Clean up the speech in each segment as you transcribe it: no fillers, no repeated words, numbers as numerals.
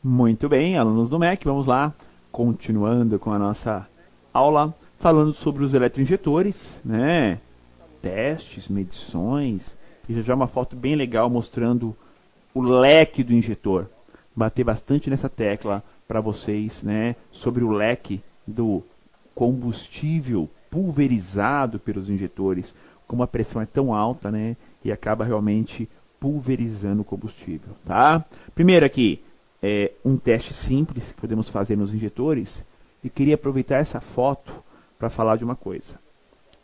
Muito bem, alunos do MEC, vamos lá, continuando com a nossa aula, falando sobre os eletroinjetores, né? Testes, medições, e já uma foto bem legal mostrando o leque do injetor. Bater bastante nessa tecla para vocês, né? Sobre o leque do combustível pulverizado pelos injetores, como a pressão é tão alta, né? E acaba realmente pulverizando o combustível, tá? Primeiro aqui, um teste simples que podemos fazer nos injetores, e queria aproveitar essa foto para falar de uma coisa.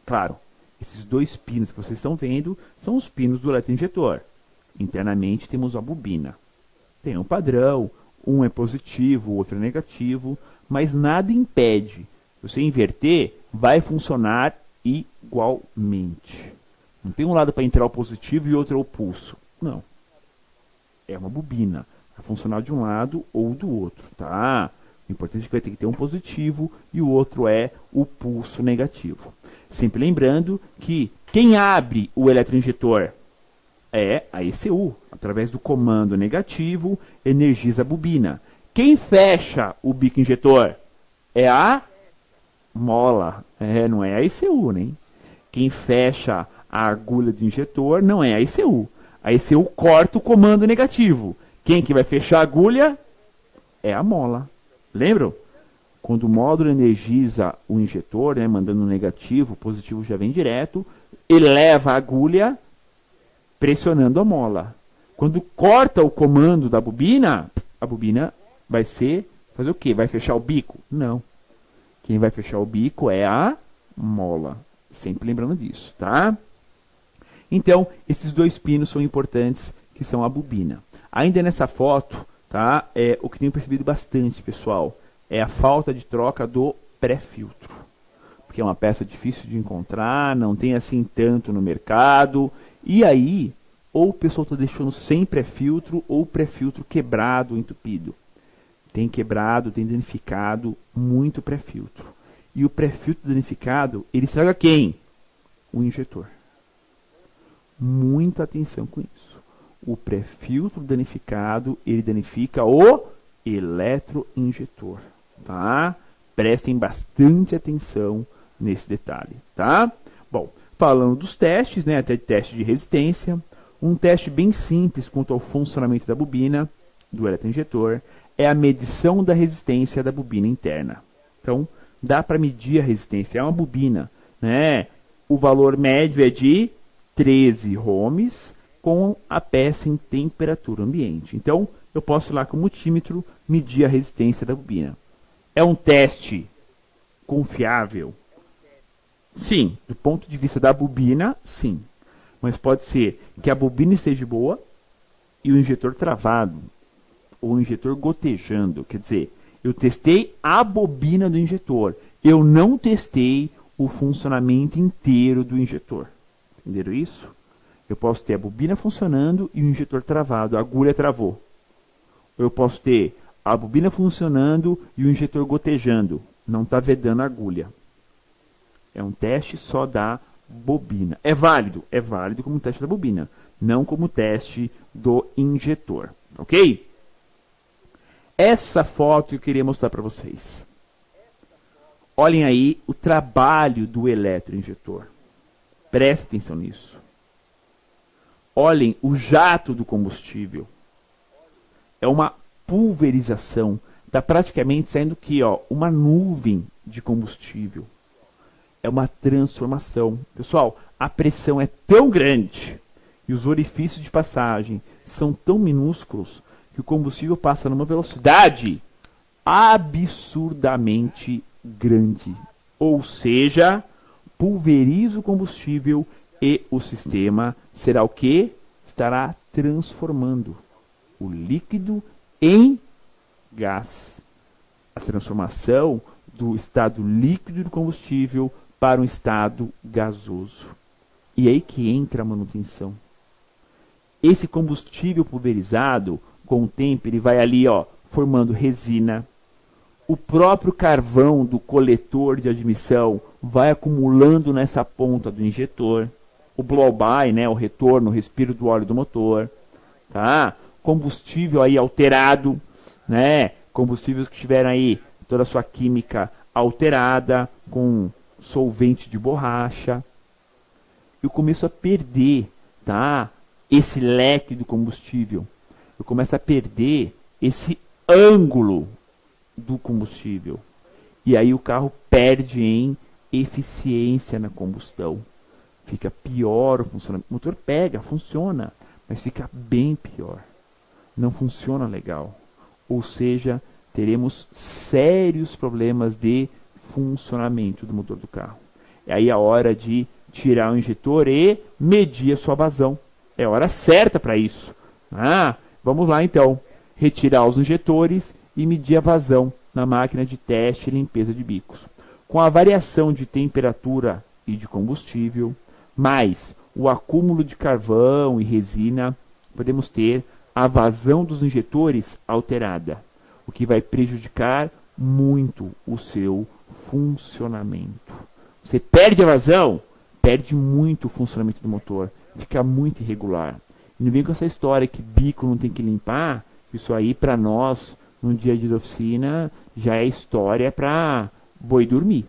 Claro, esses dois pinos que vocês estão vendo são os pinos do eletroinjetor. Internamente temos a bobina. Tem um padrão, um é positivo, o outro é negativo, mas nada impede. Se você inverter, vai funcionar igualmente. Não tem um lado para entrar o positivo e outro é o pulso. Não. É uma bobina. Vai funcionar de um lado ou do outro, tá? O importante é que vai ter que ter um positivo e o outro é o pulso negativo. Sempre lembrando que quem abre o eletroinjetor é a ECU. Através do comando negativo, energiza a bobina. Quem fecha o bico injetor é a mola. Não é a ECU, né? Quem fecha a agulha do injetor não é a ECU. A ECU corta o comando negativo. Quem que vai fechar a agulha é a mola. Lembram? Quando o módulo energiza o injetor, né, mandando negativo, o positivo já vem direto, ele leva a agulha pressionando a mola. Quando corta o comando da bobina, a bobina vai fazer o quê? Vai fechar o bico? Não. Quem vai fechar o bico é a mola. Sempre lembrando disso, tá? Então, esses dois pinos são importantes, que são a bobina. Ainda nessa foto, tá? O que tenho percebido bastante, pessoal, é a falta de troca do pré-filtro. Porque é uma peça difícil de encontrar, não tem assim tanto no mercado. E aí, ou o pessoal está deixando sem pré-filtro, ou o pré-filtro quebrado, entupido. Tem quebrado, tem danificado muito pré-filtro. E o pré-filtro danificado, ele estraga quem? O injetor. Muita atenção com isso. O pré-filtro danificado, ele danifica o eletroinjetor, tá? Prestem bastante atenção nesse detalhe, tá? Bom, falando dos testes, né, até teste de resistência, um teste bem simples quanto ao funcionamento da bobina, do eletroinjetor, é a medição da resistência da bobina interna. Então, dá para medir a resistência, é uma bobina, né? O valor médio é de 13 ohms, com a peça em temperatura ambiente. Então, eu posso ir lá com o multímetro medir a resistência da bobina. É um teste confiável? Sim. Do ponto de vista da bobina, sim. Mas pode ser que a bobina esteja boa e o injetor travado, ou o injetor gotejando. Quer dizer, eu testei a bobina do injetor. Eu não testei o funcionamento inteiro do injetor. Entenderam isso? Eu posso ter a bobina funcionando e o injetor travado, a agulha travou. Eu posso ter a bobina funcionando e o injetor gotejando, não está vedando a agulha. É um teste só da bobina. É válido como teste da bobina, não como teste do injetor, ok? Essa foto eu queria mostrar para vocês. Olhem aí o trabalho do eletroinjetor. Preste atenção nisso. Olhem o jato do combustível. É uma pulverização. Está praticamente saindo aqui, ó, uma nuvem de combustível. É uma transformação. Pessoal, a pressão é tão grande e os orifícios de passagem são tão minúsculos que o combustível passa numa velocidade absurdamente grande. Ou seja, pulveriza o combustível e o sistema será o que? Estará transformando o líquido em gás. A transformação do estado líquido do combustível para um estado gasoso. E aí que entra a manutenção. Esse combustível pulverizado, com o tempo, ele vai ali, ó, formando resina. O próprio carvão do coletor de admissão vai acumulando nessa ponta do injetor. O blow-by, né, o retorno, o respiro do óleo do motor. Tá? Combustível aí alterado. né? Combustíveis que tiveram aí toda a sua química alterada, com solvente de borracha. Eu começo a perder, tá? Esse leque do combustível. Eu começo a perder esse ângulo do combustível. E aí o carro perde em eficiência na combustão. Fica pior o funcionamento. O motor pega, funciona, mas fica bem pior. Não funciona legal. Ou seja, teremos sérios problemas de funcionamento do motor do carro. É aí a hora de tirar o injetor e medir a sua vazão. É a hora certa para isso. Vamos lá então. Retirar os injetores e medir a vazão na máquina de teste e limpeza de bicos. Com a variação de temperatura e de combustível, mais o acúmulo de carvão e resina, podemos ter a vazão dos injetores alterada, o que vai prejudicar muito o seu funcionamento. Você perde a vazão, perde muito o funcionamento do motor, fica muito irregular. E não vem com essa história que bico não tem que limpar, isso aí para nós, no dia a dia de oficina, já é história para boi dormir.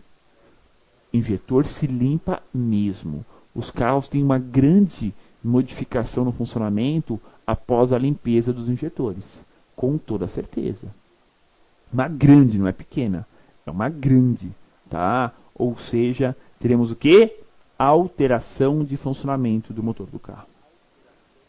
Injetor se limpa mesmo. Os carros têm uma grande modificação no funcionamento após a limpeza dos injetores, com toda certeza. Uma grande, não é pequena, é uma grande, tá? Ou seja, teremos o quê? Alteração de funcionamento do motor do carro.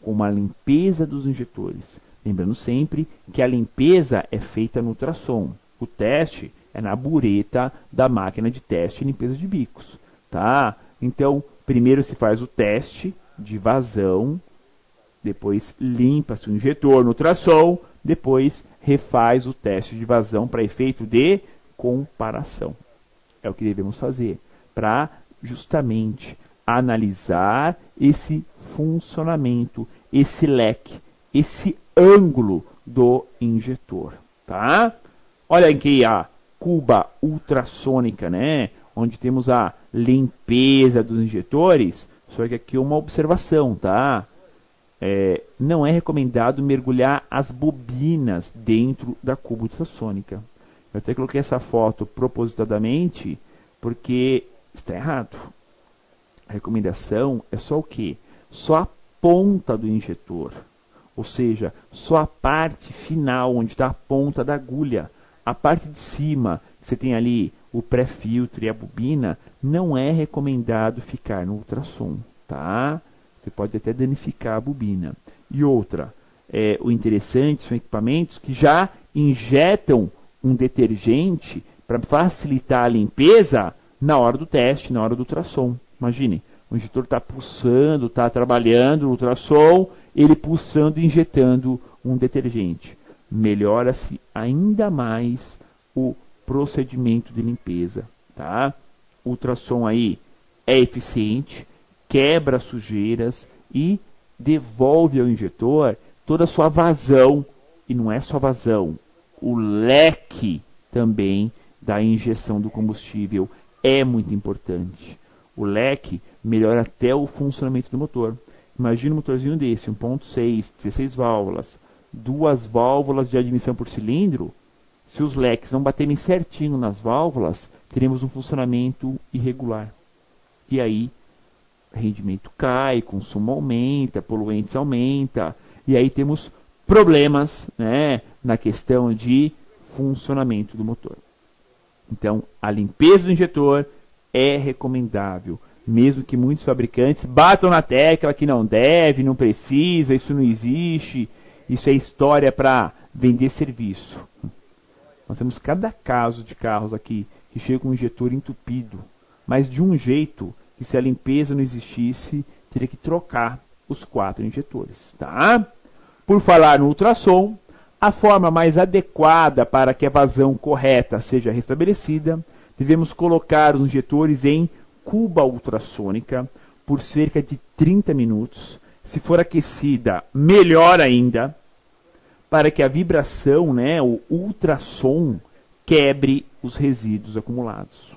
Com uma limpeza dos injetores. Lembrando sempre que a limpeza é feita no ultrassom. O teste é na bureta da máquina de teste e limpeza de bicos, tá? Então, primeiro se faz o teste de vazão, depois limpa-se o injetor no ultrassom, depois refaz o teste de vazão para efeito de comparação. É o que devemos fazer para justamente analisar esse funcionamento, esse leque, esse ângulo do injetor, tá? Olha aqui a cuba ultrassônica, né? Onde temos a limpeza dos injetores. Só que aqui uma observação, tá? Não é recomendado mergulhar as bobinas dentro da cuba ultrassônica. Eu até coloquei essa foto propositadamente porque está errado. A recomendação é só o quê? Só a ponta do injetor. Ou seja, só a parte final, onde está a ponta da agulha. A parte de cima, que você tem ali o pré-filtro e a bobina, não é recomendado ficar no ultrassom, tá? Você pode até danificar a bobina. E outra, o interessante são equipamentos que já injetam um detergente para facilitar a limpeza na hora do teste, na hora do ultrassom. Imagine, o injetor está pulsando, está trabalhando no ultrassom, ele pulsando e injetando um detergente. Melhora-se ainda mais o procedimento de limpeza, tá? O ultrassom aí é eficiente, quebra sujeiras e devolve ao injetor toda a sua vazão. E não é só vazão, o leque também da injeção do combustível é muito importante. O leque melhora até o funcionamento do motor. Imagina um motorzinho desse, 1.6, 16 válvulas, 2 válvulas de admissão por cilindro. Se os leques não baterem certinho nas válvulas, teremos um funcionamento irregular. E aí, rendimento cai, consumo aumenta, poluentes aumenta, e aí temos problemas, né, na questão de funcionamento do motor. Então, a limpeza do injetor é recomendável, mesmo que muitos fabricantes batam na tecla que não deve, não precisa, isso não existe, isso é história para vender serviço. Nós temos cada caso de carros aqui que chega com um injetor entupido, mas de um jeito que, se a limpeza não existisse, teria que trocar os 4 injetores, tá? Por falar no ultrassom, a forma mais adequada para que a vazão correta seja restabelecida, devemos colocar os injetores em cuba ultrassônica por cerca de 30 minutos. Se for aquecida, melhor ainda, para que a vibração, né, o ultrassom, quebre os resíduos acumulados.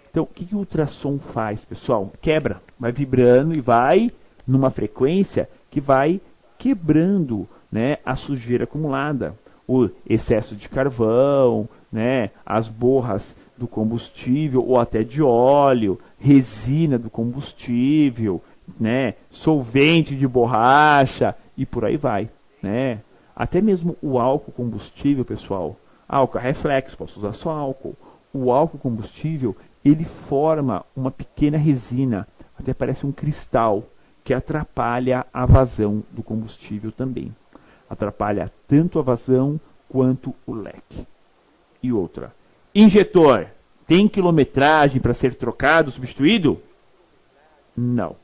Então, o que o ultrassom faz, pessoal? Quebra, vai vibrando e vai numa frequência que vai quebrando, né, a sujeira acumulada. o excesso de carvão, né, as borras do combustível ou até de óleo, resina do combustível, né, solvente de borracha e por aí vai, né? Até mesmo o álcool combustível, pessoal, o carro é flex, posso usar só álcool. O álcool combustível, ele forma uma pequena resina, até parece um cristal, que atrapalha a vazão do combustível também. Atrapalha tanto a vazão quanto o leque. E outra, injetor tem quilometragem para ser trocado, substituído? Não.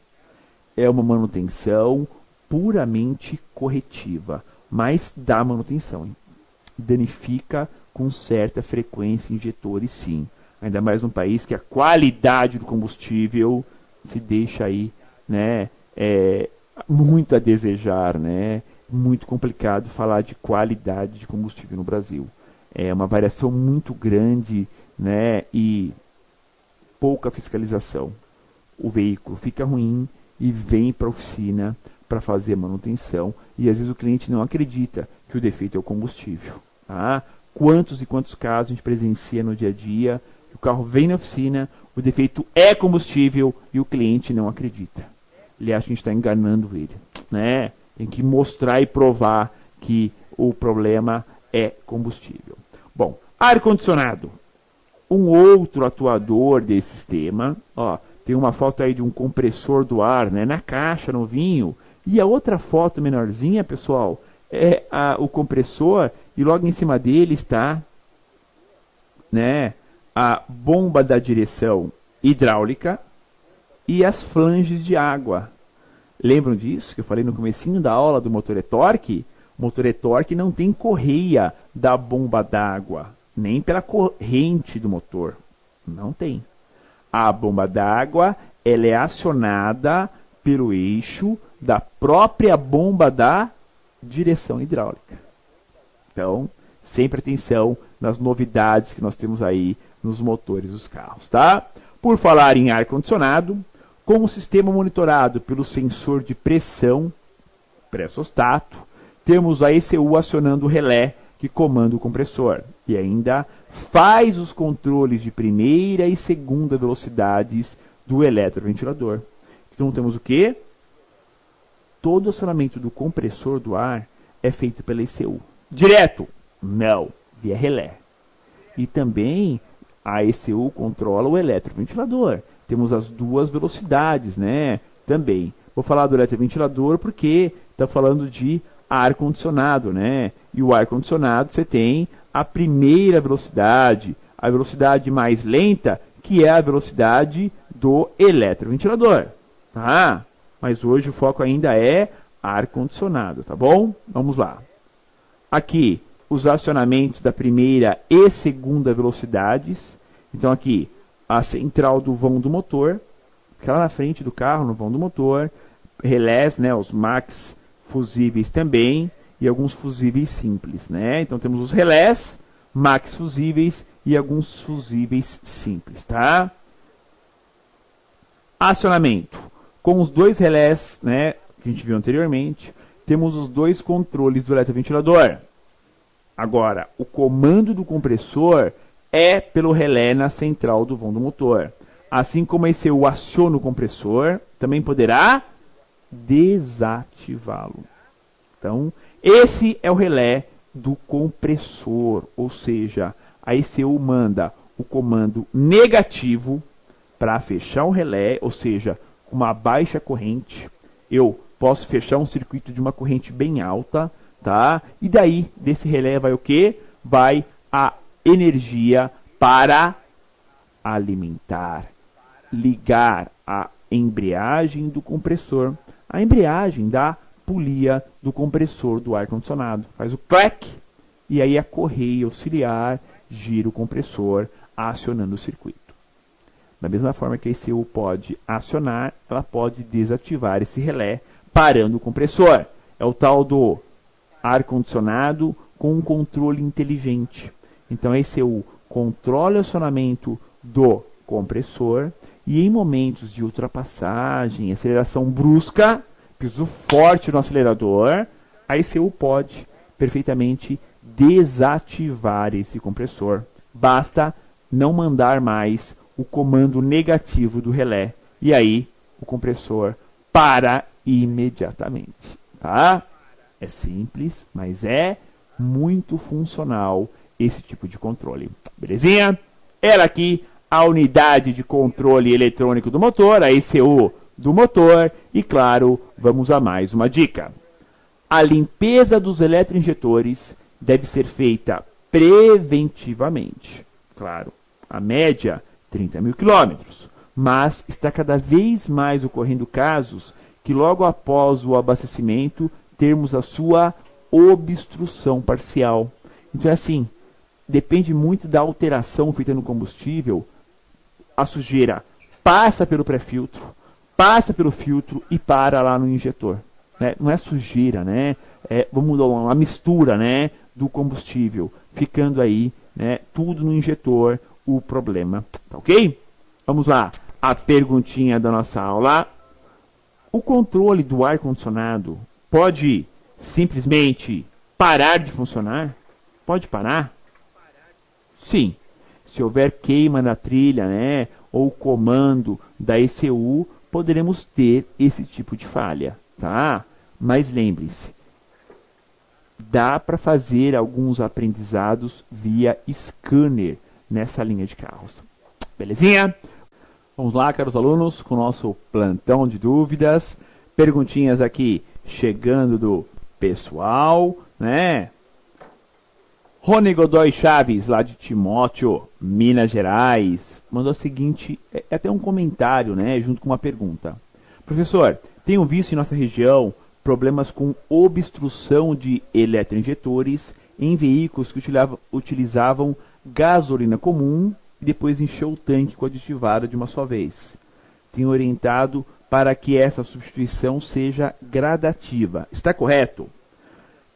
É uma manutenção puramente corretiva, mas dá manutenção. Danifica com certa frequência injetores, sim. Ainda mais num país que a qualidade do combustível se deixa aí, né, muito a desejar, né? Muito complicado falar de qualidade de combustível no Brasil. É uma variação muito grande, né, e pouca fiscalização. O veículo fica ruim e vem para a oficina para fazer a manutenção e às vezes o cliente não acredita que o defeito é o combustível. Tá? Quantos e quantos casos a gente presencia no dia a dia, o carro vem na oficina, o defeito é combustível e o cliente não acredita. Ele acha que a gente está enganando ele. Né? Tem que mostrar e provar que o problema é combustível. Bom, ar-condicionado. Um outro atuador desse sistema, ó, tem uma foto aí de um compressor do ar, né, na caixa, novinho. E a outra foto menorzinha, pessoal, é o compressor e logo em cima dele está, né, a bomba da direção hidráulica e as flanges de água. Lembram disso que eu falei no comecinho da aula do motor e-torque? O motor e-torque não tem correia da bomba d'água, nem pela corrente do motor. Não tem. A bomba d'água ela é acionada pelo eixo da própria bomba da direção hidráulica. Então, sempre atenção nas novidades que nós temos aí nos motores dos carros, tá? Por falar em ar-condicionado, com o sistema monitorado pelo sensor de pressão, pressostato, temos a ECU acionando o relé que comanda o compressor e ainda faz os controles de primeira e segunda velocidades do eletroventilador. Então temos o quê? Todo o acionamento do compressor do ar é feito pela ECU. Direto? Não, via relé. E também a ECU controla o eletroventilador. Temos as duas velocidades, né? Também. Vou falar do eletroventilador porque está falando de ar-condicionado, né? E o ar-condicionado você tem a primeira velocidade, a velocidade mais lenta, que é a velocidade do eletroventilador, tá? Mas hoje o foco ainda é ar-condicionado, tá bom? Vamos lá. Aqui, os acionamentos da primeira e segunda velocidades. Então aqui, a central do vão do motor, fica lá na frente do carro, no vão do motor, relés, né, os max fusíveis também, e alguns fusíveis simples, né? Então temos os relés, max fusíveis e alguns fusíveis simples, tá? Acionamento. Com os dois relés, né, que a gente viu anteriormente, temos os dois controles do eletroventilador. Agora, o comando do compressor é pelo relé na central do vão do motor. Assim como a ECU aciona o compressor, também poderá desativá-lo. Então, esse é o relé do compressor, ou seja, a ECU manda o comando negativo para fechar o relé, ou seja, com uma baixa corrente, eu posso fechar um circuito de uma corrente bem alta, tá? E daí, desse relé vai o quê? Vai a energia para alimentar, ligar a embreagem do compressor, a embreagem da polia do compressor do ar-condicionado. Faz o clac e aí a correia auxiliar gira o compressor acionando o circuito. Da mesma forma que a ECU pode acionar, ela pode desativar esse relé parando o compressor. É o tal do ar-condicionado com um controle inteligente. Então a ECU controla o acionamento do compressor e em momentos de ultrapassagem, aceleração brusca, piso forte no acelerador, a ECU pode perfeitamente desativar esse compressor. Basta não mandar mais o comando negativo do relé. E aí o compressor para imediatamente. Tá? É simples, mas é muito funcional esse tipo de controle. Belezinha? Ela aqui, a unidade de controle eletrônico do motor, a ECU do motor. E claro, vamos a mais uma dica. A limpeza dos eletroinjetores deve ser feita preventivamente. Claro, a média, 30 mil quilômetros. Mas está cada vez mais ocorrendo casos que logo após o abastecimento termos a sua obstrução parcial. Então é assim, depende muito da alteração feita no combustível. A sujeira passa pelo pré-filtro, passa pelo filtro e para lá no injetor. Né? Não é sujeira, né? Vamos dar uma mistura, né, do combustível, ficando aí, né, tudo no injetor, o problema. Tá ok? Vamos lá, a perguntinha da nossa aula. O controle do ar-condicionado pode simplesmente parar de funcionar? Pode parar? Sim. Se houver queima na trilha, né, ou comando da ECU, poderemos ter esse tipo de falha, tá? Mas lembre-se, dá para fazer alguns aprendizados via scanner nessa linha de carros. Belezinha? Vamos lá, caros alunos, com o nosso plantão de dúvidas. Perguntinhas aqui chegando do pessoal, né? Rony Godoy Chaves, lá de Timóteo, Minas Gerais, mandou o seguinte, até um comentário, né, junto com uma pergunta. Professor, tenho visto em nossa região problemas com obstrução de eletroinjetores em veículos que utilizavam gasolina comum e depois encheu o tanque com aditivada de uma só vez. Tenho orientado para que essa substituição seja gradativa. Está correto?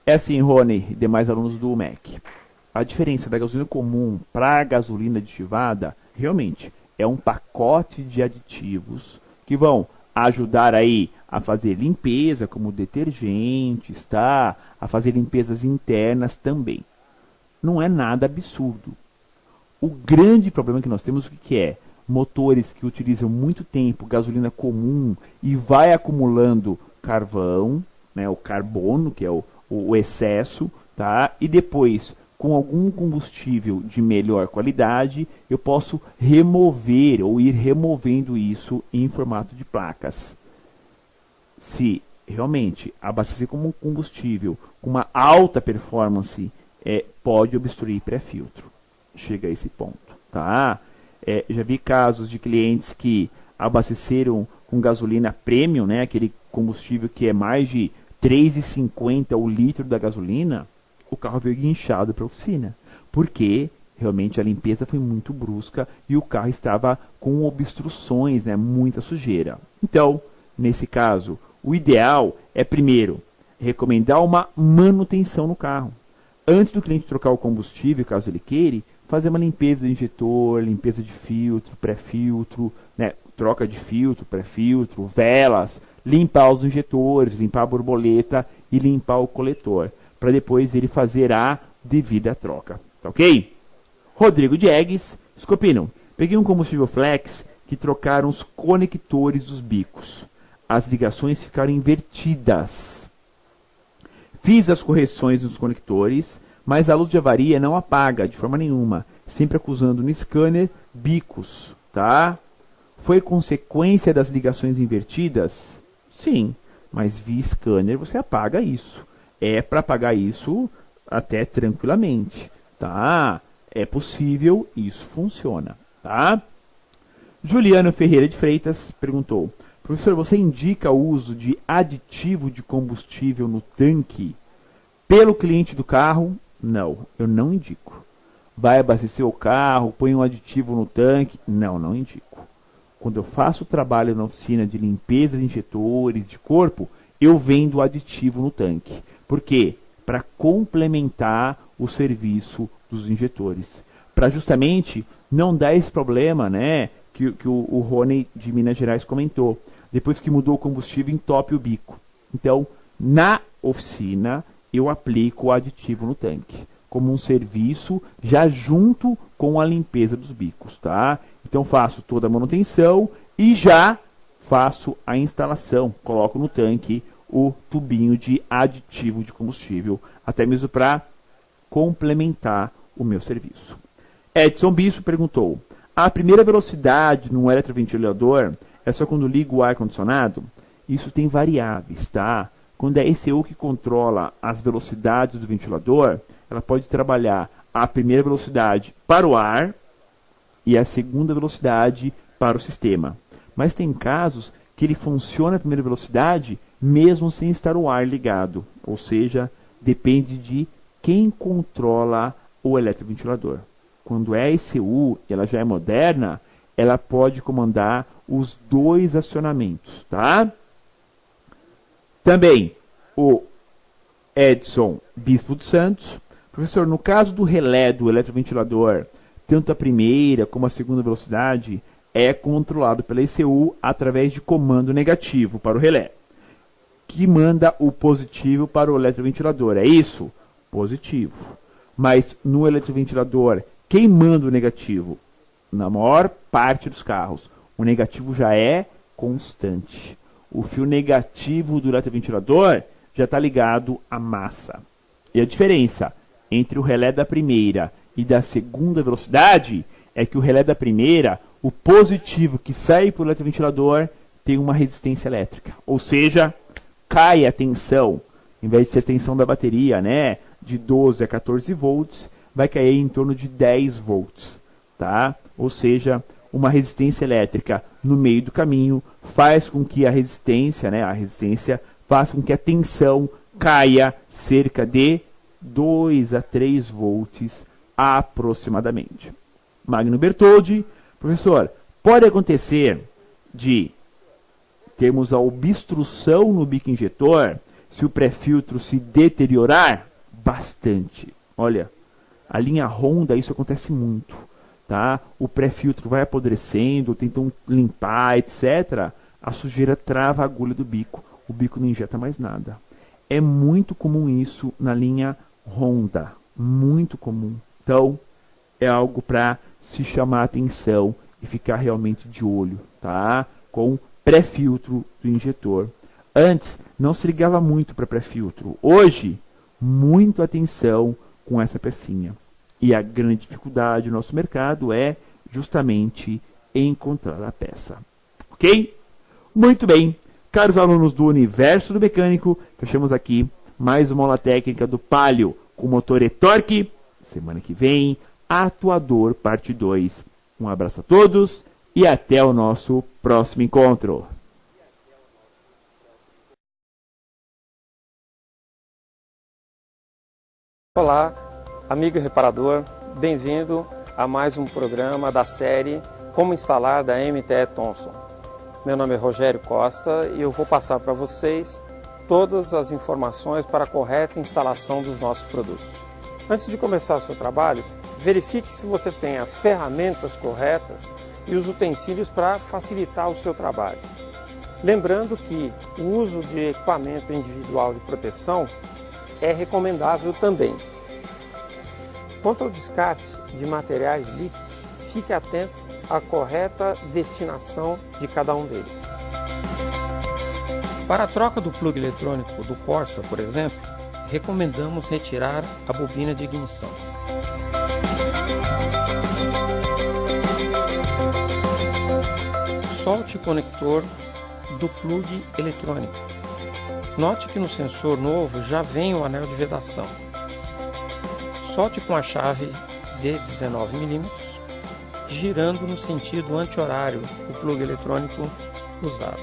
É assim, Rony e demais alunos do MEC. A diferença da gasolina comum para a gasolina aditivada, realmente, é um pacote de aditivos que vão ajudar aí a fazer limpeza, como detergentes, tá? A fazer limpezas internas também. Não é nada absurdo. O grande problema que nós temos, o que é? Motores que utilizam muito tempo gasolina comum e vai acumulando carvão, né, o carbono, que é o excesso, tá? E depois, com algum combustível de melhor qualidade, eu posso remover ou ir removendo isso em formato de placas. Se realmente abastecer como um combustível com uma alta performance, pode obstruir pré-filtro. Chega a esse ponto, tá? Já vi casos de clientes que abasteceram com gasolina premium, né, aquele combustível que é mais de 3,50 o litro da gasolina, o carro veio guinchado para a oficina, porque realmente a limpeza foi muito brusca e o carro estava com obstruções, né, muita sujeira. Então, nesse caso, o ideal é primeiro recomendar uma manutenção no carro. Antes do cliente trocar o combustível, caso ele queira, fazer uma limpeza do injetor, limpeza de filtro, pré-filtro, né, troca de filtro, pré-filtro, velas, limpar os injetores, limpar a borboleta e limpar o coletor, para depois ele fazer a devida troca. Tá ok? Rodrigo Diegues, Scopino, peguei um combustível flex que trocaram os conectores dos bicos. As ligações ficaram invertidas. Fiz as correções dos conectores, mas a luz de avaria não apaga de forma nenhuma, sempre acusando no scanner bicos, tá? Foi consequência das ligações invertidas? Sim, mas via scanner você apaga isso. É para apagar isso até tranquilamente, tá? É possível, isso funciona, tá? Juliano Ferreira de Freitas perguntou: professor, você indica o uso de aditivo de combustível no tanque pelo cliente do carro? Não, eu não indico. Vai abastecer o carro, põe um aditivo no tanque? Não, não indico. Quando eu faço o trabalho na oficina de limpeza de injetores, de corpo, eu vendo o aditivo no tanque. Por quê? Para complementar o serviço dos injetores. Para justamente não dar esse problema, né, que o Rony de Minas Gerais comentou. Depois que mudou o combustível, entope o bico. Então, na oficina, eu aplico o aditivo no tanque. como um serviço já junto com a limpeza dos bicos, tá? Então faço toda a manutenção e já faço a instalação, coloco no tanque o tubinho de aditivo de combustível, até mesmo para complementar o meu serviço. Edson Bispo perguntou: a primeira velocidade no eletroventilador é só quando ligo o ar-condicionado? Isso tem variáveis, tá? Quando é a ECU que controla as velocidades do ventilador, ela pode trabalhar a primeira velocidade para o ar e a segunda velocidade para o sistema. Mas tem casos que ele funciona a primeira velocidade mesmo sem estar o ar ligado. Ou seja, depende de quem controla o eletroventilador. Quando é a ECU, ela já é moderna, ela pode comandar os dois acionamentos, tá? Também o Edson Bispo dos Santos. Professor, no caso do relé do eletroventilador, tanto a primeira como a segunda velocidade é controlado pela ECU através de comando negativo para o relé, que manda o positivo para o eletroventilador. É isso? Positivo. Mas no eletroventilador, quem manda o negativo? Na maior parte dos carros, o negativo já é constante. O fio negativo do eletroventilador já está ligado à massa. E a diferença entre o relé da primeira e da segunda velocidade é que o relé da primeira, o positivo que sai para o eletroventilador, tem uma resistência elétrica. Ou seja, cai a tensão, em vez de ser a tensão da bateria, né, de 12 a 14 volts, vai cair em torno de 10 volts. Tá? Ou seja, uma resistência elétrica no meio do caminho faz com que a resistência faz com que a tensão caia cerca de 2 a 3 volts aproximadamente. Magno Bertoldi: professor, pode acontecer de termos a obstrução no bico injetor se o pré-filtro se deteriorar? Bastante. Olha, a linha Honda isso acontece muito. Tá? O pré-filtro vai apodrecendo, tentam limpar, etc. A sujeira trava a agulha do bico. O bico não injeta mais nada. É muito comum isso na linha Honda. Muito comum. Então, é algo para se chamar a atenção e ficar realmente de olho, tá? Com pré-filtro do injetor. Antes, não se ligava muito para pré-filtro. Hoje, muito atenção com essa pecinha. E a grande dificuldade do nosso mercado é justamente encontrar a peça. Ok? Muito bem. Caros alunos do Universo do Mecânico, fechamos aqui mais uma aula técnica do Palio com motor e-torque. Semana que vem, Atuador, parte 2. Um abraço a todos e até o nosso próximo encontro. Olá, amigo reparador, bem-vindo a mais um programa da série Como Instalar da MTE Thomson. Meu nome é Rogério Costa e eu vou passar para vocês todas as informações para a correta instalação dos nossos produtos. Antes de começar o seu trabalho, verifique se você tem as ferramentas corretas e os utensílios para facilitar o seu trabalho. Lembrando que o uso de equipamento individual de proteção é recomendável também. Quanto ao descarte de materiais líquidos, fique atento à correta destinação de cada um deles. Para a troca do plug eletrônico do Corsa, por exemplo, recomendamos retirar a bobina de ignição. Solte o conector do plug eletrônico. Note que no sensor novo já vem o anel de vedação. Solte com a chave de 19 mm, girando no sentido anti-horário o plug eletrônico usado.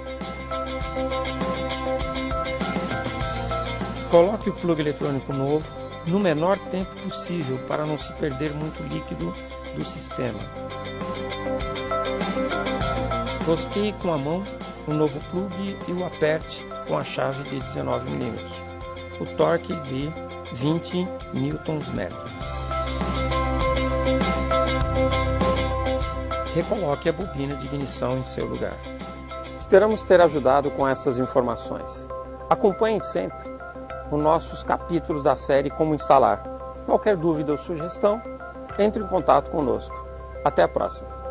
Coloque o plug eletrônico novo no menor tempo possível para não se perder muito líquido do sistema. Rosqueie com a mão o novo plug e o aperte com a chave de 19 mm. O torque de 20 Nm. Recoloque a bobina de ignição em seu lugar. Esperamos ter ajudado com essas informações. Acompanhem sempre os nossos capítulos da série Como Instalar. Qualquer dúvida ou sugestão, entre em contato conosco. Até a próxima!